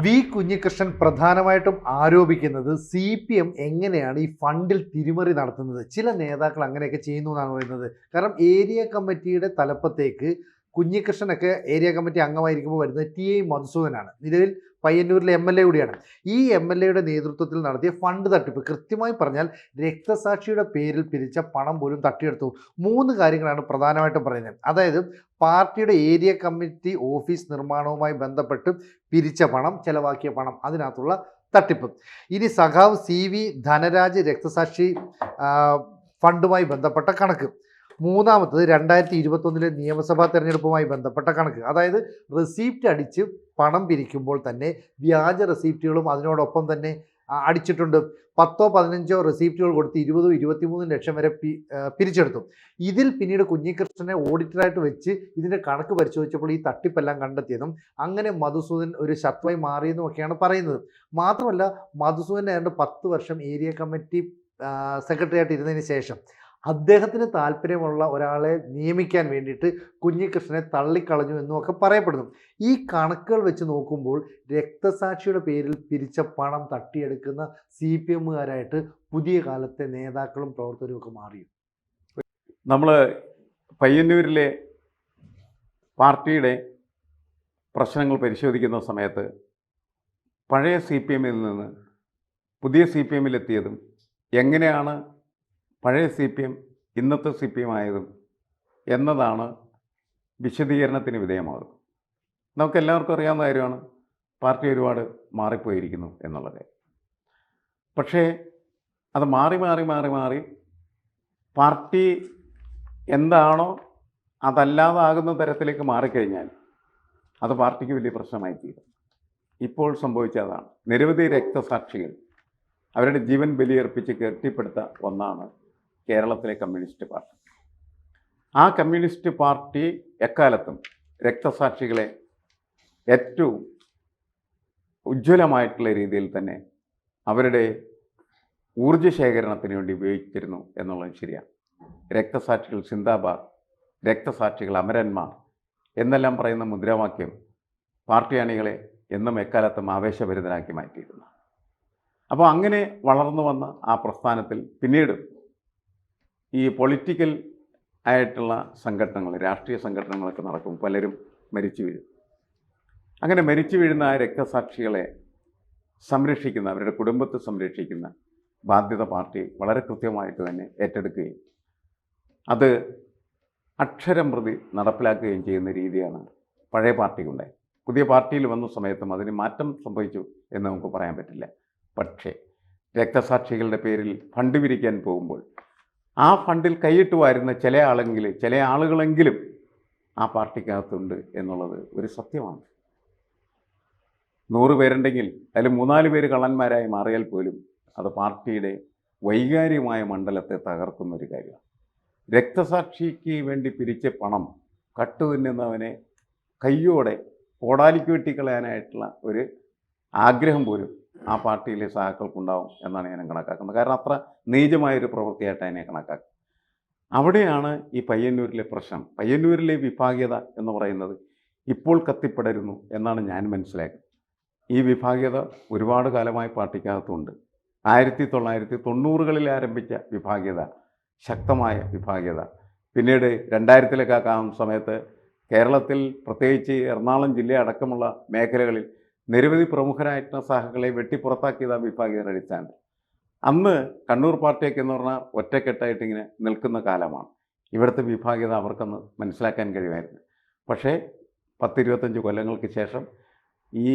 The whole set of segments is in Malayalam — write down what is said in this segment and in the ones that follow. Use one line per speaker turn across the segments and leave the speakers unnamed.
വി കുഞ്ഞികൃഷ്ണൻ പ്രധാനമായിട്ടും ആരോപിക്കുന്നത് CPM എങ്ങനെയാണ് ഈ ഫണ്ടിൽ തിരിമറി നടത്തുന്നത്. ചില നേതാക്കൾ അങ്ങനെയൊക്കെ ചെയ്യുന്നു എന്നാണ് പറയുന്നത്. കാരണം ഏരിയ കമ്മിറ്റിയുടെ തലപ്പത്തേക്ക് കുഞ്ഞികൃഷ്ണനൊക്കെ ഏരിയ കമ്മിറ്റി അംഗമായിരിക്കുമ്പോൾ വരുന്നത് TA മധുസൂദനാണ്. നിലവിൽ പയ്യന്നൂരിലെ MLA കൂടിയാണ്. ഈ MLAയുടെ നേതൃത്വത്തിൽ നടത്തിയ ഫണ്ട് തട്ടിപ്പ് കൃത്യമായി പറഞ്ഞാൽ രക്തസാക്ഷിയുടെ പേരിൽ പിരിച്ച പണം പോലും തട്ടിയെടുത്തു. 3 കാര്യങ്ങളാണ് പ്രധാനമായിട്ടും പറയുന്നത്. അതായത് പാർട്ടിയുടെ ഏരിയ കമ്മിറ്റി ഓഫീസ് നിർമ്മാണവുമായി ബന്ധപ്പെട്ട് പിരിച്ച പണം, ചെലവാക്കിയ പണം, അതിനകത്തുള്ള തട്ടിപ്പ്. ഇനി സഖാവ് CV ധനരാജ് രക്തസാക്ഷി ഫണ്ടുമായി ബന്ധപ്പെട്ട കണക്ക്. മൂന്നാമത്തത് 2021 നിയമസഭാ തെരഞ്ഞെടുപ്പുമായി ബന്ധപ്പെട്ട കണക്ക്. അതായത് റെസിപ്റ്റ് അടിച്ച് പണം പിരിക്കുമ്പോൾ തന്നെ വ്യാജ റെസിപ്റ്റുകളും അതിനോടൊപ്പം തന്നെ അടിച്ചിട്ടുണ്ട്. 10-15 റെസിപ്റ്റുകൾ കൊടുത്ത് 20-23 ലക്ഷം വരെ പിരിച്ചെടുത്തു. ഇതിൽ പിന്നീട് കുഞ്ഞികൃഷ്ണനെ ഓഡിറ്ററായിട്ട് വെച്ച് ഇതിൻ്റെ കണക്ക് പരിശോധിച്ചപ്പോൾ ഈ തട്ടിപ്പെല്ലാം കണ്ടെത്തിയതും അങ്ങനെ മധുസൂദൻ ഒരു ശത്രുവായി മാറിയെന്നും ഒക്കെയാണ് പറയുന്നത്. മാത്രമല്ല മധുസൂദൻ ഏതാണ്ട് 10 വർഷം ഏരിയ കമ്മിറ്റി സെക്രട്ടറി ആയിട്ട് ഇരുന്നതിന് ശേഷം അദ്ദേഹത്തിന് താല്പര്യമുള്ള ഒരാളെ നിയമിക്കാൻ വേണ്ടിയിട്ട് കുഞ്ഞികൃഷ്ണനെ തള്ളിക്കളഞ്ഞു എന്നുമൊക്കെ പറയപ്പെടുന്നു. ഈ കണക്കുകൾ വെച്ച് നോക്കുമ്പോൾ രക്തസാക്ഷിയുടെ പേരിൽ പിരിച്ച പണം തട്ടിയെടുക്കുന്ന CPMകാരായിട്ട് പുതിയ കാലത്തെ നേതാക്കളും പ്രവർത്തകരും ഒക്കെ മാറിയും.
നമ്മൾ പയ്യന്നൂരിലെ പാർട്ടിയുടെ പ്രശ്നങ്ങൾ പരിശോധിക്കുന്ന സമയത്ത് പഴയ CPMൽ നിന്ന് പുതിയ CPMലെത്തിയതും എങ്ങനെയാണ് പഴയ CPM ഇന്നത്തെ CPM ആയതും എന്നതാണ് വിശദീകരണത്തിന് വിധേയമാകുന്നത്. നമുക്കെല്ലാവർക്കും അറിയാവുന്ന കാര്യമാണ് പാർട്ടി ഒരുപാട് മാറിപ്പോയിരിക്കുന്നു എന്നുള്ളത്. പക്ഷേ അത് മാറി പാർട്ടി എന്താണോ അതല്ലാതാകുന്ന തരത്തിലേക്ക് മാറിക്കഴിഞ്ഞാൽ അത് പാർട്ടിക്ക് വലിയ പ്രശ്നമായി തീരും. ഇപ്പോൾ സംഭവിച്ചതാണ്. നിരവധി രക്തസാക്ഷികൾ അവരുടെ ജീവൻ ബലിയർപ്പിച്ച് കെട്ടിപ്പടുത്ത ഒന്നാണ് കേരളത്തിലെ കമ്മ്യൂണിസ്റ്റ് പാർട്ടി. ആ കമ്മ്യൂണിസ്റ്റ് പാർട്ടി എക്കാലത്തും രക്തസാക്ഷികളെ ഏറ്റവും ഉജ്ജ്വലമായിട്ടുള്ള രീതിയിൽ തന്നെ അവരുടെ ഊർജ്ജശേഖരണത്തിന് വേണ്ടി ഉപയോഗിച്ചിരുന്നു എന്നുള്ളത് ശരിയാണ്. രക്തസാക്ഷികൾ സിന്ദാബാദ്, രക്തസാക്ഷികൾ അമരന്മാർ എന്നെല്ലാം പറയുന്ന മുദ്രാവാക്യം പാർട്ടി അണികളെ എന്നും എക്കാലത്തും ആവേശഭരിതരാക്കി മാറ്റിയിരുന്നു. അപ്പോൾ അങ്ങനെ വളർന്നു വന്ന ആ പ്രസ്ഥാനത്തിൽ പിന്നീട് ഈ പൊളിറ്റിക്കൽ ആയിട്ടുള്ള സംഘടനകൾ, രാഷ്ട്രീയ സംഘടനകളൊക്കെ നടക്കും. പലരും മരിച്ചു വീഴും. അങ്ങനെ മരിച്ചു വീഴുന്ന ആ രക്തസാക്ഷികളെ സംരക്ഷിക്കുന്ന, അവരുടെ കുടുംബത്തെ സംരക്ഷിക്കുന്ന ബാധ്യത പാർട്ടി വളരെ കൃത്യമായിട്ട് തന്നെ ഏറ്റെടുക്കുകയും അത് അക്ഷരം പ്രതി നടപ്പിലാക്കുകയും ചെയ്യുന്ന രീതിയാണ് പഴയ പാർട്ടിക്കുണ്ടായി. പുതിയ പാർട്ടിയിൽ വന്ന സമയത്തും അതിന് മാറ്റം സംഭവിച്ചു എന്ന് നമുക്ക് പറയാൻ പറ്റില്ല. പക്ഷേ രക്തസാക്ഷികളുടെ പേരിൽ ഫണ്ട് പിരിക്കാൻ പോകുമ്പോൾ ആ ഫണ്ടിൽ കൈയിട്ട് വാരുന്ന ചില ആളുകളെങ്കിലും ആ പാർട്ടിക്കകത്തുണ്ട് എന്നുള്ളത് ഒരു സത്യമാണ്. 100 പേരുണ്ടെങ്കിൽ അതിൽ 3-4 പേര് കള്ളന്മാരായി മാറിയാൽ പോലും അത് പാർട്ടിയുടെ വൈകാരികമായ മണ്ഡലത്തെ തകർക്കുന്നൊരു കാര്യമാണ്. രക്തസാക്ഷിക്ക് വേണ്ടി പിരിച്ച പണം കട്ടുതിന്നുന്നവനെ കയ്യോടെ കോടാലിക്ക് വെട്ടിക്കളയാനായിട്ടുള്ള ഒരു ആഗ്രഹം പോലും ആ പാർട്ടിയിലെ സഹാക്കൾക്കുണ്ടാവും എന്നാണ് ഞാൻ കണക്കാക്കുന്നത്. കാരണം അത്ര നീചമായൊരു പ്രവൃത്തിയായിട്ട് അതിനെ കണക്കാക്കുക. അവിടെയാണ് ഈ പയ്യന്നൂരിലെ പ്രശ്നം. പയ്യന്നൂരിലെ വിഭാഗീയത എന്ന് പറയുന്നത് ഇപ്പോൾ കത്തിപ്പടരുന്നു എന്നാണ് ഞാൻ മനസ്സിലാക്കുന്നത്. ഈ വിഭാഗീയത ഒരുപാട് കാലമായി പാർട്ടിക്കകത്തുണ്ട്. 1990കളിൽ ആരംഭിച്ച വിഭാഗീയത, ശക്തമായ വിഭാഗീയത, പിന്നീട് 2000-ലൊക്കെ ആകുന്ന സമയത്ത് കേരളത്തിൽ പ്രത്യേകിച്ച് എറണാകുളം ജില്ല അടക്കമുള്ള മേഖലകളിൽ നിരവധി പ്രമുഖരായിട്ടുള്ള സഹകളെ വെട്ടിപ്പുറത്താക്കിയത് ആ വിഭാഗീയതയുടെ അടിസ്ഥാനം. അന്ന് കണ്ണൂർ പാർട്ടിയൊക്കെ എന്ന് പറഞ്ഞാൽ ഒറ്റക്കെട്ടായിട്ട് ഇങ്ങനെ നിൽക്കുന്ന കാലമാണ്. ഇവിടുത്തെ വിഭാഗീയത അവർക്കൊന്ന് മനസ്സിലാക്കാൻ കഴിയുമായിരുന്നു. പക്ഷേ 10-25 കൊല്ലങ്ങൾക്ക് ശേഷം ഈ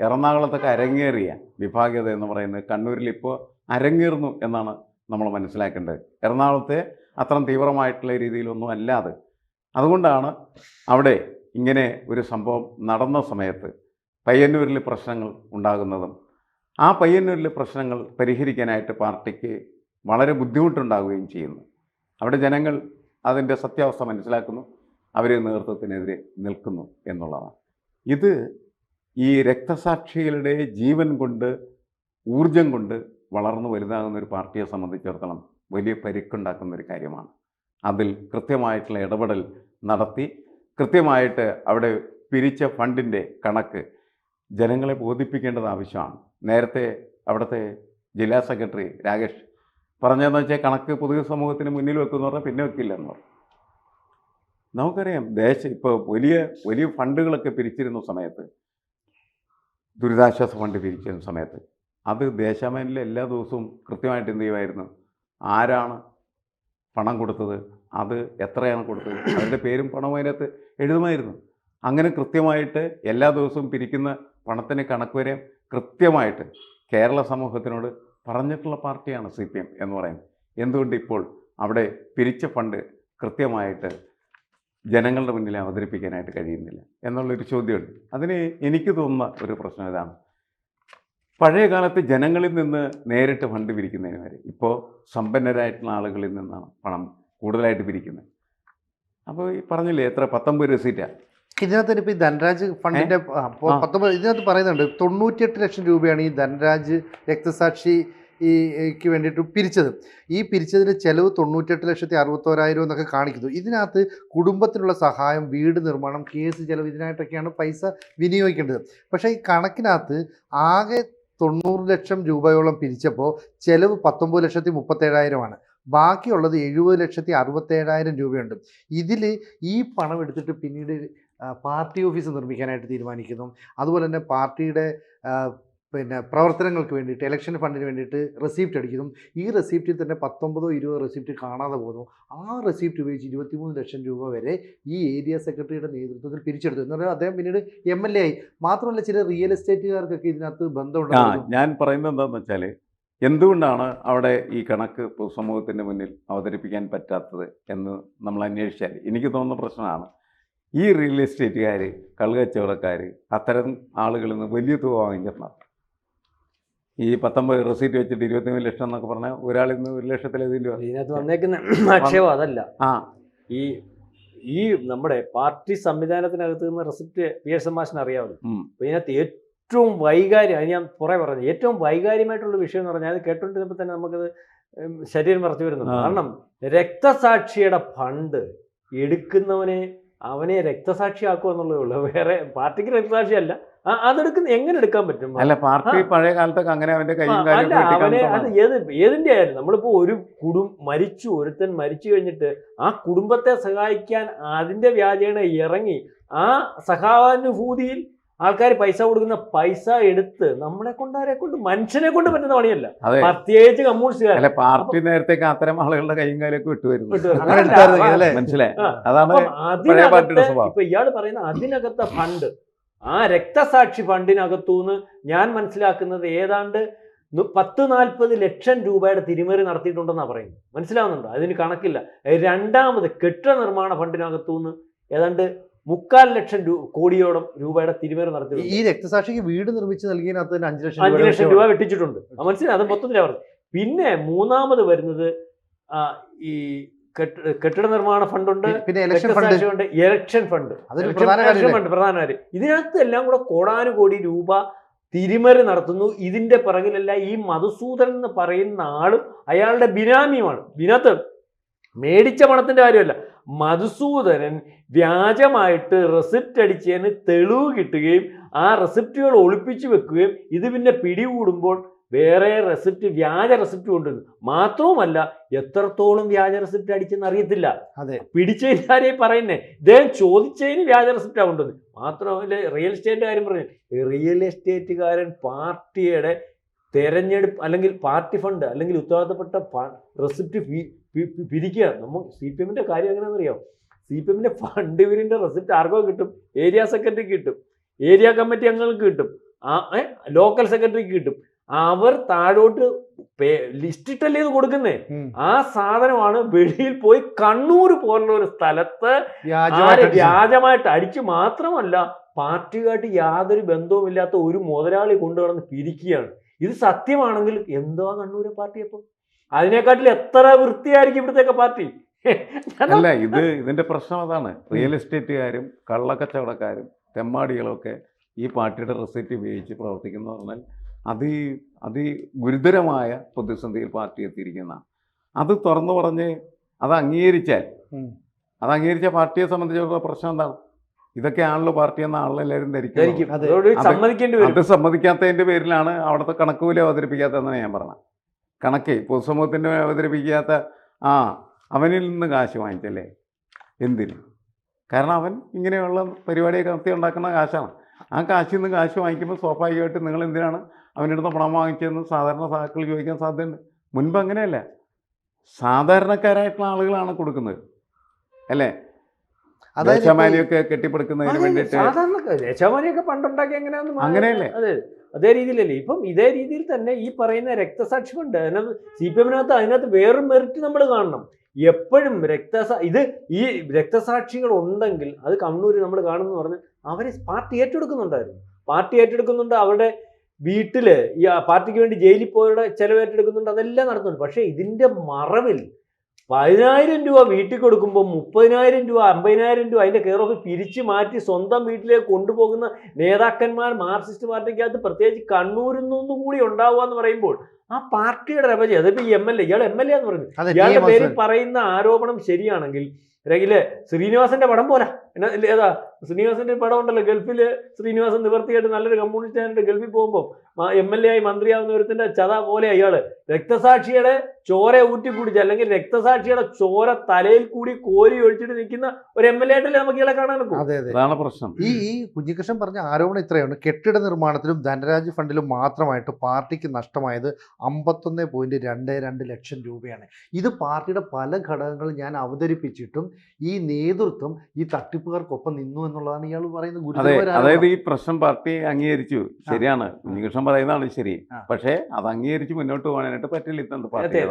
എറണാകുളത്തൊക്കെ അരങ്ങേറിയ വിഭാഗീയത എന്ന് പറയുന്നത് കണ്ണൂരിൽ ഇപ്പോൾ അരങ്ങേറുന്നു എന്നാണ് നമ്മൾ മനസ്സിലാക്കേണ്ടത്. എറണാകുളത്തെ അത്രയും തീവ്രമായിട്ടുള്ള രീതിയിലൊന്നും അല്ലാതെ. അതുകൊണ്ടാണ് അവിടെ ഇങ്ങനെ ഒരു സംഭവം നടന്ന സമയത്ത് പയ്യന്നൂരിൽ പ്രശ്നങ്ങൾ ഉണ്ടാകുന്നതും ആ പയ്യന്നൂരിലെ പ്രശ്നങ്ങൾ പരിഹരിക്കാനായിട്ട് പാർട്ടിക്ക് വളരെ ബുദ്ധിമുട്ടുണ്ടാവുകയും ചെയ്യുന്നു. അവിടെ ജനങ്ങൾ അതിൻ്റെ സത്യാവസ്ഥ മനസ്സിലാക്കുന്നു, അവർ നേതൃത്വത്തിനെതിരെ നിൽക്കുന്നു എന്നുള്ളതാണ്. ഇത് ഈ രക്തസാക്ഷികളുടെ ജീവൻ കൊണ്ട്, ഊർജം കൊണ്ട് വളർന്നു വലുതാകുന്ന ഒരു പാർട്ടിയെ സംബന്ധിച്ചിടത്തോളം വലിയ പരിക്കുണ്ടാക്കുന്നൊരു കാര്യമാണ്. അതിൽ കൃത്യമായിട്ടുള്ള ഇടപെടൽ നടത്തി കൃത്യമായിട്ട് അവിടെ പിരിച്ച ഫണ്ടിൻ്റെ കണക്ക് ജനങ്ങളെ ബോധിപ്പിക്കേണ്ടത് ആവശ്യമാണ്. നേരത്തെ അവിടുത്തെ ജില്ലാ സെക്രട്ടറി രാകേഷ് പറഞ്ഞതെന്ന് വെച്ചാൽ കണക്ക് പൊതുസമൂഹത്തിന് മുന്നിൽ വെക്കുമെന്ന് പറഞ്ഞാൽ പിന്നെ വെക്കില്ലെന്ന് പറഞ്ഞു. നമുക്കറിയാം ഇപ്പോൾ വലിയ വലിയ ഫണ്ടുകളൊക്കെ പിരിച്ചിരുന്ന സമയത്ത്, ദുരിതാശ്വാസ ഫണ്ട് പിരിച്ചിരുന്ന സമയത്ത് അത് ദേശാഭിമാനിയിൽ എല്ലാ ദിവസവും കൃത്യമായിട്ട് എന്ത് ചെയ്യുമായിരുന്നു, ആരാണ് പണം കൊടുത്തത്, അത് എത്രയാണ് കൊടുത്തത്, അതിൻ്റെ പേരും പണവും അതിനകത്ത് എഴുതുമായിരുന്നു. അങ്ങനെ കൃത്യമായിട്ട് എല്ലാ ദിവസവും പിരിക്കുന്ന പണത്തിൻ്റെ കണക്ക് വരെ കൃത്യമായിട്ട് കേരള സമൂഹത്തിനോട് പറഞ്ഞിട്ടുള്ള പാർട്ടിയാണ് CPM എന്ന് പറയുന്നത്. എന്തുകൊണ്ട് ഇപ്പോൾ അവിടെ പിരിച്ച ഫണ്ട് കൃത്യമായിട്ട് ജനങ്ങളുടെ മുന്നിൽ അവതരിപ്പിക്കാനായിട്ട് കഴിയുന്നില്ല എന്നുള്ളൊരു ചോദ്യമുണ്ട്. അതിന് എനിക്ക് തോന്നുന്ന ഒരു പ്രശ്നം ഇതാണ്. പഴയ കാലത്ത് ജനങ്ങളിൽ നിന്ന് നേരിട്ട് ഫണ്ട് പിരിക്കുന്നതിന് വരെ ഇപ്പോൾ സമ്പന്നരായിട്ടുള്ള ആളുകളിൽ നിന്നാണ് പണം കൂടുതലായിട്ട് പിരിക്കുന്നത്. അപ്പോൾ ഈ പറഞ്ഞില്ലേ എത്ര 19 റെസീറ്റാണ്
ഇതിനകത്ത് ഇപ്പോൾ ഈ ധനരാജ് ഫണ്ടിൻ്റെ 19 ഇതിനകത്ത് പറയുന്നുണ്ട് 98 ലക്ഷം രൂപയാണ് ഈ ധനരാജ് രക്തസാക്ഷി ക്ക് വേണ്ടിയിട്ട് പിരിച്ചത്. ഈ പിരിച്ചതിന് ചെലവ് 98,61,000 എന്നൊക്കെ കാണിക്കുന്നു. ഇതിനകത്ത് കുടുംബത്തിനുള്ള സഹായം, വീട് നിർമ്മാണം, കേസ് ചെലവ്, ഇതിനായിട്ടൊക്കെയാണ് പൈസ വിനിയോഗിക്കേണ്ടത്. പക്ഷേ ഈ കണക്കിനകത്ത് ആകെ 90 ലക്ഷം രൂപയോളം പിരിച്ചപ്പോൾ ചെലവ് 19,37,000 ബാക്കിയുള്ളത് 70,67,000 രൂപയുണ്ട്. ഇതിൽ ഈ പണം എടുത്തിട്ട് പിന്നീട് പാർട്ടി ഓഫീസ് നിർമ്മിക്കാനായിട്ട് തീരുമാനിക്കുന്നു. അതുപോലെ തന്നെ പാർട്ടിയുടെ പ്രവർത്തനങ്ങൾക്ക് വേണ്ടിയിട്ട്, ഇലക്ഷൻ ഫണ്ടിന് വേണ്ടിയിട്ട് റെസിപ്റ്റ് അടിക്കുന്നു. ഈ റെസിപ്റ്റിൽ തന്നെ 19-20 റെസിപ്റ്റ് കാണാതെ പോകുന്നു. ആ റെസിപ്റ്റ് ഉപയോഗിച്ച് 23 ലക്ഷം രൂപ വരെ ഈ ഏരിയ സെക്രട്ടറിയുടെ നേതൃത്വത്തിൽ പിരിച്ചെടുത്തു. എന്ന് പറഞ്ഞാൽ അദ്ദേഹം പിന്നീട് MLA ആയി. മാത്രമല്ല ചില റിയൽ എസ്റ്റേറ്റുകാർക്കൊക്കെ ഇതിനകത്ത് ബന്ധമുണ്ട്.
ഞാൻ പറയുന്നത് എന്താണെന്ന് വെച്ചാൽ, എന്തുകൊണ്ടാണ് അവിടെ ഈ കണക്ക് പൊതുസമൂഹത്തിൻ്റെ മുന്നിൽ അവതരിപ്പിക്കാൻ പറ്റാത്തത് എന്ന് നമ്മൾ അന്വേഷിച്ചാൽ എനിക്ക് തോന്നുന്ന പ്രശ്നമാണ്. ഈ റിയൽ എസ്റ്റേറ്റുകാർ, കള്ളുകച്ചവടക്കാർ അത്തരം ആളുകളിൽ നിന്ന് വലിയ തുക വാങ്ങിച്ചിട്ടുണ്ടാകും. ഈ 19 റെസീറ്റ് വെച്ചിട്ട് 23 ലക്ഷം എന്നൊക്കെ പറഞ്ഞാൽ ഒരാളിൽ നിന്ന് 1 ലക്ഷത്തിലധികം രൂപ
ഇതിനകത്ത് വന്നേക്കുന്ന ആക്ഷേപം അതല്ല. ഈ ഈ നമ്മുടെ പാർട്ടി സംവിധാനത്തിനകത്ത് നിന്ന് റെസിപ്റ്റ് PS മാഷിന് അറിയാമല്ലോ. അപ്പോൾ ഇതിനകത്ത് ഏറ്റവും വൈകാര്യം, അത് ഞാൻ കുറേ പറഞ്ഞു, ഏറ്റവും വൈകാര്യമായിട്ടുള്ള വിഷയം എന്ന് പറഞ്ഞാൽ അത് കേട്ടോണ്ടിരുന്നപ്പോൾ തന്നെ നമുക്കത് ശരീരം മറച്ചു വരുന്നു. കാരണം രക്തസാക്ഷിയുടെ ഫണ്ട് എടുക്കുന്നവനെ അവനെ രക്തസാക്ഷിയാക്കുക എന്നുള്ളതേ ഉള്ളൂ. വേറെ പാർട്ടിക്ക് രക്തസാക്ഷിയല്ല. അതെടുക്കുന്ന എങ്ങനെ എടുക്കാൻ പറ്റും?
അല്ല, പാർട്ടി പഴയ കാലത്തൊക്കെ അങ്ങനെ അവന്റെ കൈയും
അല്ല, അവനെ അത് ഏതിന്റെ ആയാലും നമ്മളിപ്പോ ഒരു ഒരുത്തൻ മരിച്ചു കഴിഞ്ഞിട്ട് ആ കുടുംബത്തെ സഹായിക്കാൻ അതിന്റെ വ്യാജേന ഇറങ്ങി ആ സഹാനുഭൂതിയിൽ ആൾക്കാർ പൈസ കൊടുക്കുന്ന പൈസ എടുത്ത് നമ്മളെ കൊണ്ട്, ആരെ കൊണ്ട്, മനുഷ്യനെ കൊണ്ട് പറ്റുന്ന പണിയല്ല. പ്രത്യേകിച്ച് കമ്മ്യൂണിസ്റ്റുകാർ.
അല്ല, പാർട്ടി നേരത്തേക്ക് അത്തരം ആളുകളുടെ കൈയും കാലൊക്കെ വിട്ടുവരുന്നു. മനസ്സിലായി? അതാണ്
ഇപ്പൊ ഇയാള് പറയുന്ന അതിനകത്തെ ഫണ്ട്, ആ രക്തസാക്ഷി ഫണ്ടിനകത്തുനിന്ന് ഞാൻ മനസ്സിലാക്കുന്നത് ഏതാണ്ട് 10-40 ലക്ഷം രൂപയുടെ തിരിമറി നടത്തിയിട്ടുണ്ടെന്നാണ് പറയുന്നത്. മനസ്സിലാവുന്നുണ്ടോ? അതിന് കണക്കില്ല. രണ്ടാമത് കെട്ടിട നിർമ്മാണ ഫണ്ടിനകത്തുനിന്ന് ഏതാണ്ട് 3/4 ലക്ഷം കോടിയോളം രൂപയുടെ തിരിമറി നടത്തി.
ഈ രക്തസാക്ഷിക്ക് വീട് നിർമ്മിച്ച് നൽകിയതിനകത്ത്
5 ലക്ഷം രൂപ വെട്ടിച്ചിട്ടുണ്ട്. മനസ്സിലായി? അത് മൊത്തത്തിലാണ് പറഞ്ഞത്. പിന്നെ മൂന്നാമത് വരുന്നത് ഈ കെട്ടിട നിർമ്മാണ ഫണ്ടുണ്ട്, പിന്നെ ഇലക്ഷൻ ഫണ്ട്, പ്രധാന കാര്യം. ഇതിനകത്ത് എല്ലാം കൂടെ കോടാനുകോടി രൂപ തിരിമറി നടത്തുന്നു. ഇതിന്റെ പിറകിലല്ല ഈ മധുസൂദനൻ എന്ന് പറയുന്ന ആളും അയാളുടെ ബിനാമിയുമാണ്. ഇതിനകത്ത് മേടിച്ച പണത്തിന്റെ കാര്യമല്ല. മധുസൂദനൻ വ്യാജമായിട്ട് റെസിപ്റ്റ് അടിച്ചതിന് തെളിവ് കിട്ടുകയും ആ റെസിപ്റ്റുകൾ ഒളിപ്പിച്ചു വെക്കുകയും ഇത് പിന്നെ പിടികൂടുമ്പോൾ വേറെ റെസിപ്റ്റ്, വ്യാജ റെസിപ്റ്റ് കൊണ്ടുവരുന്നു. മാത്രവുമല്ല, എത്രത്തോളം വ്യാജ റെസിപ്റ്റ് അടിച്ചെന്ന് അറിയത്തില്ല.
അതെ,
പിടിച്ചതിനാരെയും പറയുന്നേ, ഇദ്ദേഹം ചോദിച്ചതിന് വ്യാജ റെസിപ്റ്റാണ് കൊണ്ടുവന്നത്. മാത്രമല്ല, റിയൽ എസ്റ്റേറ്റ് കാര്യം പറഞ്ഞു, റിയൽ എസ്റ്റേറ്റുകാരൻ പാർട്ടിയുടെ തെരഞ്ഞെടുപ്പ് അല്ലെങ്കിൽ പാർട്ടി ഫണ്ട് അല്ലെങ്കിൽ ഉത്തരവാദിത്തപ്പെട്ട റെസിപ്റ്റ് പിരിക്കുക. നമ്മൾ CPM കാര്യം എങ്ങനെയാണെന്നറിയാം? CPM ഫണ്ട് ഇവരിൻ്റെ റെസിപ്റ്റ് ആർക്കോ കിട്ടും, ഏരിയ സെക്രട്ടറിക്ക് കിട്ടും, ഏരിയ കമ്മിറ്റി അംഗങ്ങൾക്ക് കിട്ടും, ലോക്കൽ സെക്രട്ടറിക്ക് കിട്ടും. അവർ താഴോട്ട് ലിസ്റ്റ് ഇട്ടല്ലേ ഇത് കൊടുക്കുന്നേ. ആ സാധനമാണ് വെളിയിൽ പോയി കണ്ണൂർ പോലുള്ള ഒരു സ്ഥലത്ത് വ്യാജമായിട്ട് അടിച്ചു. മാത്രമല്ല, പാർട്ടിയുമായിട്ട് യാതൊരു ബന്ധവുമില്ലാത്ത ഒരു മുതലാളി കൊണ്ടുവന്ന് പിരിക്കുകയാണ്. ഇത് സത്യമാണെങ്കിൽ എന്തോ കണ്ണൂരെ പാർട്ടി അപ്പം അതിനെക്കാട്ടിൽ എത്ര വൃത്തിയായിരിക്കും ഇവിടുത്തെ പാർട്ടി.
അല്ല, ഇതിന്റെ പ്രശ്നം അതാണ്. റിയൽ എസ്റ്റേറ്റുകാരും കള്ളക്കച്ചവടക്കാരും തെമ്മാടികളൊക്കെ ഈ പാർട്ടിയുടെ റെസിപ്റ്റ് ഉപയോഗിച്ച് പ്രവർത്തിക്കുന്നു പറഞ്ഞാൽ ഗുരുതരമായ പ്രതിസന്ധിയിൽ പാർട്ടി എത്തിയിരിക്കുന്നതാണ്. അത് തുറന്നു പറഞ്ഞ് അത് അംഗീകരിച്ചാൽ പാർട്ടിയെ സംബന്ധിച്ചുള്ള പ്രശ്നം എന്താണ്? ഇതൊക്കെയാണല്ലോ പാർട്ടി എന്ന ആളെല്ലാവരും
ധരിക്കും.
ധരിക്കുന്നത്.
അതോട്
അത്
സമ്മതിക്കേണ്ടി വരും.
അത് സമ്മതിക്കാത്തതിൻ്റെ പേരിലാണ് അവിടുത്തെ കണക്കുകൂലി അവതരിപ്പിക്കാത്തതെന്നാണ് ഞാൻ പറഞ്ഞത്. കണക്ക് പൊതുസമൂഹത്തിൻ്റെ അവതരിപ്പിക്കാത്ത അവനിൽ നിന്ന് കാശ് വാങ്ങിച്ചല്ലേ, എന്തിന്? കാരണം അവൻ ഇങ്ങനെയുള്ള പരിപാടിയൊക്കെ നടത്തി ഉണ്ടാക്കുന്ന കാശാണ്. ആ കാശിൽ നിന്ന് കാശ് വാങ്ങിക്കുമ്പോൾ സ്വാഭാവികമായിട്ട് നിങ്ങൾ എന്തിനാണ് അവൻ്റെ പണം വാങ്ങിച്ചതെന്ന് സാധാരണ സാക്കൾ ചോദിക്കാൻ സാധ്യതയുണ്ട്. മുൻപ് അങ്ങനെയല്ല, സാധാരണക്കാരായിട്ടുള്ള ആളുകളാണ് കൊടുക്കുന്നത് അല്ലേ? ദേശമാനിയൊക്കെ കെട്ടിപ്പടുക്കുന്നതിന് വേണ്ടിയിട്ട്
സാധാരണ ദേശമാനിയൊക്കെ പണ്ടുണ്ടാക്കി എങ്ങനെയാണെന്ന്
അങ്ങനെയല്ലേ?
അതെ, അതേ രീതിയിലല്ലേ ഇപ്പം ഇതേ രീതിയിൽ തന്നെ ഈ പറയുന്ന രക്തസാക്ഷി ഫണ്ട് അതിനകത്ത് CPM-നകത്ത് അതിനകത്ത് വേറൊരു മെറിറ്റ് നമ്മൾ കാണണം. എപ്പോഴും ഇത് ഈ രക്തസാക്ഷികൾ ഉണ്ടെങ്കിൽ അത് കണ്ണൂർ നമ്മൾ കാണുമെന്ന് പറഞ്ഞ് അവരെ പാർട്ടി ഏറ്റെടുക്കുന്നുണ്ടായിരുന്നു. പാർട്ടി ഏറ്റെടുക്കുന്നുണ്ട്, അവരുടെ വീട്ടില് ഈ പാർട്ടിക്ക് വേണ്ടി ജയിലിൽ പോയവരുടെ ചെലവ് ഏറ്റെടുക്കുന്നുണ്ട്, അതെല്ലാം നടത്തുന്നുണ്ട്. പക്ഷേ ഇതിന്റെ മറവിൽ 10,000 രൂപ വീട്ടിൽ കൊടുക്കുമ്പോൾ 30,000 രൂപ 50,000 രൂപ അതിന്റെ കെയർ ഓഫ് പിരിച്ചു മാറ്റി സ്വന്തം വീട്ടിലേക്ക് കൊണ്ടുപോകുന്ന നേതാക്കന്മാർ മാർക്സിസ്റ്റ് പാർട്ടിക്കകത്ത് പ്രത്യേകിച്ച് കണ്ണൂരിൽ നിന്നും കൂടി ഉണ്ടാവുക എന്ന് പറയുമ്പോൾ ആ പാർട്ടിയുടെ റവജി, അതിപ്പോ ഈ MLA, ഇയാൾ MLA എന്ന് പറയുന്നത്, ഇയാളുടെ പേരിൽ പറയുന്ന ആരോപണം ശരിയാണെങ്കിൽ ശ്രീനിവാസന്റെ പടം പോരാ. ഏതാ ശ്രീനിവാസന്റെ പടം ഉണ്ടല്ലോ, ഗൾഫില് ശ്രീനിവാസൻ നിവർത്തിയായിട്ട് നല്ലൊരു കമ്മ്യൂണിസ്റ്റ് ആയിട്ട് ഗൾഫിൽ പോകുമ്പോൾ MLA ആയി മന്ത്രിയാവുന്ന ഒരുത്തിന്റെ ചത പോലെ അയാള് രക്തസാക്ഷിയുടെ ചോര ഊറ്റി കുടിച്ച് അല്ലെങ്കിൽ രക്തസാക്ഷിയുടെ ചോര തലയിൽ കൂടി കോരി ഒഴിച്ചിട്ട് നിൽക്കുന്ന ഒരു MLA ആയിട്ടല്ലേ നമുക്ക് ഇയാളെ കാണാൻ നോക്കും.
അതാണ് പ്രശ്നം.
ഈ കുഞ്ഞികൃഷ്ണൻ പറഞ്ഞ ആരോപണം ഇത്രയാണ്. കെട്ടിട നിർമ്മാണത്തിലും ധനരാജ് ഫണ്ടിലും മാത്രമായിട്ട് പാർട്ടിക്ക് നഷ്ടമായത് 51.22 ലക്ഷം രൂപയാണ്. ഇത് പാർട്ടിയുടെ പല ഘടകങ്ങൾ ഞാൻ അവതരിപ്പിച്ചിട്ടും ഈ നേതൃത്വം ഈ തട്ടിപ്പുകാർക്കൊപ്പം നിന്നു എന്നുള്ളതാണ് ഇയാൾ പറയുന്നത്.
അതായത് ഈ പ്രശ്നം പാർട്ടി അംഗീകരിച്ചു, ശരിയാണ്, ഉണ്ണികൃഷ്ണൻ പറയുന്നതാണ് ശരി. പക്ഷേ അത് അംഗീകരിച്ച് മുന്നോട്ട് പോകാനായിട്ട് പറ്റില്ല. ഇന്നത്തെ പാർട്ടി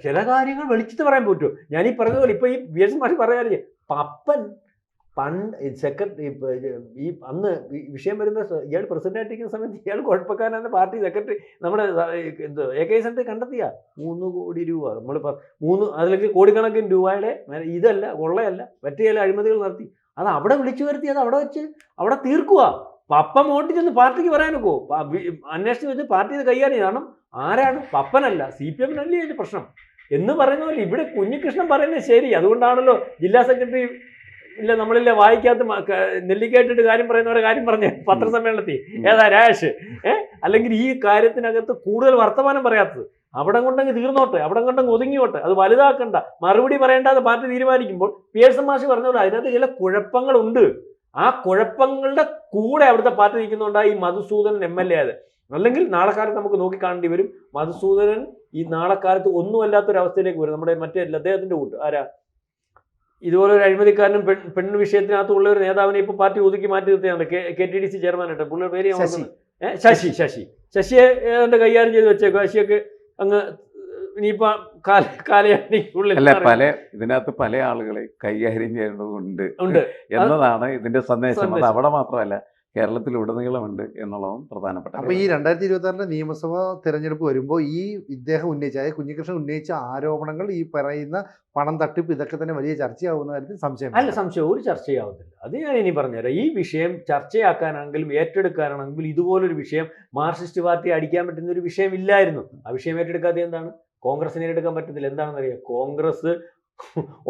ചില കാര്യങ്ങൾ വെളിച്ചത്ത് പറയാൻ പറ്റുമോ? ഞാൻ ഈ പറഞ്ഞ പോലെ ഇപ്പൊ ഈ VS മാഷി പറയാറില്ലേ, പപ്പൻ പണ്ട് സെക്രട്ടറി ഈ അന്ന് വിഷയം വരുന്ന ഇയാൾ പ്രസിഡന്റായിട്ടിരിക്കുന്ന സമയത്ത് ഇയാൾ കുഴപ്പക്കാരനാണ് പാർട്ടി സെക്രട്ടറി നമ്മുടെ AK സെന്ററിൽ കണ്ടെത്തിയ 3 കോടി രൂപ നമ്മൾ 3 അതിലേക്ക് കോടിക്കണക്കിന് രൂപയുടെ ഇതല്ല കൊള്ളയല്ല മറ്റേ ചില അഴിമതികൾ നടത്തി അത് അവിടെ വിളിച്ചു വരുത്തി അത് അവിടെ വെച്ച് അവിടെ തീർക്കുക. പപ്പൻ വോട്ട് ചെന്ന് പാർട്ടിക്ക് പറയാനൊക്കോ? അന്വേഷണം വെച്ച് പാർട്ടി ഇത് കൈകാര്യം ചെയ്യണം. ആരാണ്? പപ്പനല്ല, CPM-നല്ലേ അതിന്റെ പ്രശ്നം എന്ന് പറയുന്ന പോലെ ഇവിടെ കുഞ്ഞികൃഷ്ണൻ പറയുന്നത് ശരി. അതുകൊണ്ടാണല്ലോ ജില്ലാ സെക്രട്ടറി ഇല്ല നമ്മളില്ല വായിക്കാത്ത നെല്ലിക്കായിട്ടിട്ട് കാര്യം പറയുന്നവരെ കാര്യം പറഞ്ഞ് പത്രസമ്മേളനത്തിൽ ഏതാ രാഷ് അല്ലെങ്കിൽ ഈ കാര്യത്തിനകത്ത് കൂടുതൽ വർത്തമാനം പറയാത്തത്. അവിടെ കൊണ്ടങ്ങ് തീർന്നോട്ടെ, അവിടെ കൊണ്ടങ്ങ് ഒതുങ്ങിയോട്ടെ, അത് വലുതാക്കണ്ട, മറുപടി പറയേണ്ടാതെ പാർട്ടി തീരുമാനിക്കുമ്പോൾ പിയേഴ്സൺ മാഷി പറഞ്ഞ പോലെ അതിനകത്ത് ചില കുഴപ്പങ്ങളുണ്ട്. ആ കുഴപ്പങ്ങളുടെ കൂടെ അവിടുത്തെ പാർട്ടി നിൽക്കുന്നുണ്ടായി ഈ മധുസൂദനൻ MLA ആയത്. അല്ലെങ്കിൽ നാളെക്കാലത്ത് നമുക്ക് നോക്കിക്കാണേണ്ടി വരും മധുസൂദനൻ ഈ നാളെക്കാലത്ത് ഒന്നുമല്ലാത്തൊരവസ്ഥയിലേക്ക് വരും. നമ്മുടെ മറ്റേ അദ്ദേഹത്തിന്റെ കൂട്ട് ആരാ ഇതുപോലെ ഒരു അഴിമതിക്കാരനും പെണ്ണ് വിഷയത്തിനകത്തുള്ള ഒരു നേതാവിനെ ഇപ്പൊ പാർട്ടി ഒതുക്കി മാറ്റി നിർത്തിയാണ് KTDC ചെയർമാനായിട്ട് പുള്ളിയുടെ പേര് ശശിയെ ഏതാണ്ട് കൈകാര്യം ചെയ്ത് വെച്ചേക്കും. ശശിയൊക്കെ അങ്ങ് ഇനിയിപ്പോ കാലയാണിക്കുള്ളിൽ
ഇതിനകത്ത് പല ആളുകളെ കൈകാര്യം ചെയ്യേണ്ടതുണ്ട് എന്നതാണ് ഇതിന്റെ സന്ദേശം. അത് അവിടെ മാത്രമല്ല, കേരളത്തിലുടനീളമുണ്ട് എന്നുള്ളതും പ്രധാനപ്പെട്ട.
അപ്പോൾ ഈ 2026 നിയമസഭാ തെരഞ്ഞെടുപ്പ് വരുമ്പോൾ ഈ ഇദ്ദേഹം ഉന്നയിച്ച അതായത് കുഞ്ഞികൃഷ്ണൻ ഉന്നയിച്ച ആരോപണങ്ങൾ, ഈ പറയുന്ന പണം തട്ടിപ്പ്, ഇതൊക്കെ തന്നെ വലിയ ചർച്ചയാവുന്ന കാര്യത്തിൽ സംശയം
അല്ല. സംശയം ഒരു ചർച്ചയാവുന്നില്ല. അത് ഞാൻ ഇനി പറഞ്ഞുതരാം. ഈ വിഷയം ചർച്ചയാക്കാനാണെങ്കിലും ഏറ്റെടുക്കാനാണെങ്കിലും ഇതുപോലൊരു വിഷയം മാർക്സിസ്റ്റ് പാർട്ടി അടിക്കാൻ പറ്റുന്ന ഒരു വിഷയം ഇല്ലായിരുന്നു. ആ വിഷയം ഏറ്റെടുക്കാതെ എന്താണ്? കോൺഗ്രസിനെ എടുക്കാൻ പറ്റത്തില്ല. എന്താണെന്നറിയാം, കോൺഗ്രസ്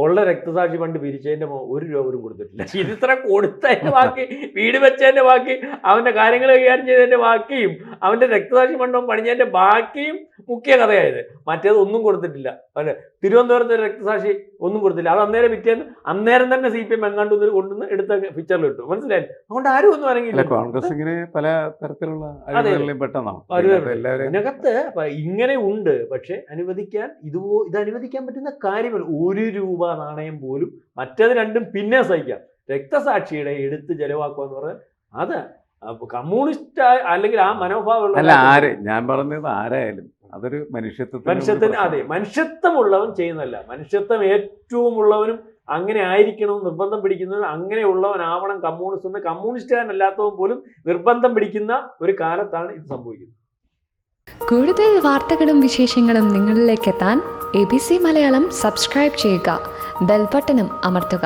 ഉള്ള രക്തസാക്ഷി ഫണ്ട് പിരിച്ചതിന്റെ 1 രൂപ പോലും കൊടുത്തിട്ടില്ല. ഇതിത്ര കൊടുത്തതിന്റെ ബാക്കി, വീട് വെച്ചതിന്റെ ബാക്കി, അവന്റെ കാര്യങ്ങൾ കൈകാര്യം ചെയ്തതിന്റെ ബാക്കിയും അവന്റെ രക്തസാക്ഷി ഫണ്ടും പണിഞ്ഞതിന്റെ ബാക്കിയും മുഖ്യ കഥയായത്. മറ്റേത് ഒന്നും കൊടുത്തിട്ടില്ല. അല്ലെ, തിരുവനന്തപുരത്തെ രക്തസാക്ഷി ഒന്നും കൊടുത്തില്ല. അത് അന്നേരം പിറ്റേന്ന് അന്നേരം തന്നെ CPM എങ്ങാണ്ട് കൊണ്ടുവന്ന് എടുത്ത പിക്ചറിൽ ഇട്ടു. മനസ്സിലായി? അതുകൊണ്ട് ആരും ഒന്നും അനങ്ങിയില്ല.
കോൺഗ്രസ് ഇങ്ങനെ പല തരത്തിലുള്ള
അതിനകത്ത് ഇങ്ങനെ ഉണ്ട്. പക്ഷെ അനുവദിക്കാൻ ഇത് അനുവദിക്കാൻ പറ്റുന്ന കാര്യമല്ല. 1 രൂപ നാണയം പോലും, മറ്റേത് രണ്ടും പിന്നെ സഹിക്കാം. രക്തസാക്ഷിയുടെ എടുത്ത് ചെലവാക്കുക എന്ന് പറഞ്ഞാൽ അത് കമ്മ്യൂണിസ്റ്റ് അല്ലെങ്കിൽ ആ മനോഭാവമുള്ള
ഞാൻ പറഞ്ഞത് ആരായാലും അതൊരു
മനുഷ്യത്വത്തിന് അതെ മനുഷ്യത്വമുള്ളവൻ ചെയ്യുന്നതല്ല. മനുഷ്യത്വം ഏറ്റവും ഉള്ളവനും അങ്ങനെ ആയിരിക്കണം നിർബന്ധം പിടിക്കുന്നവനും അങ്ങനെയുള്ളവനാവണം കമ്മ്യൂണിസ്റ്റ് എന്ന് കമ്മ്യൂണിസ്റ്റുകാരനല്ലാത്തവൻ പോലും നിർബന്ധം പിടിക്കുന്ന ഒരു കാലത്താണ് ഇത് സംഭവിക്കുന്നത്.
കൂടുതൽ വാർത്തകളും വിശേഷങ്ങളും നിങ്ങളിലേക്ക് എത്താൻ ABC മലയാളം സബ്സ്ക്രൈബ് ചെയ്യുക, ബെൽ ബട്ടണും അമർത്തുക.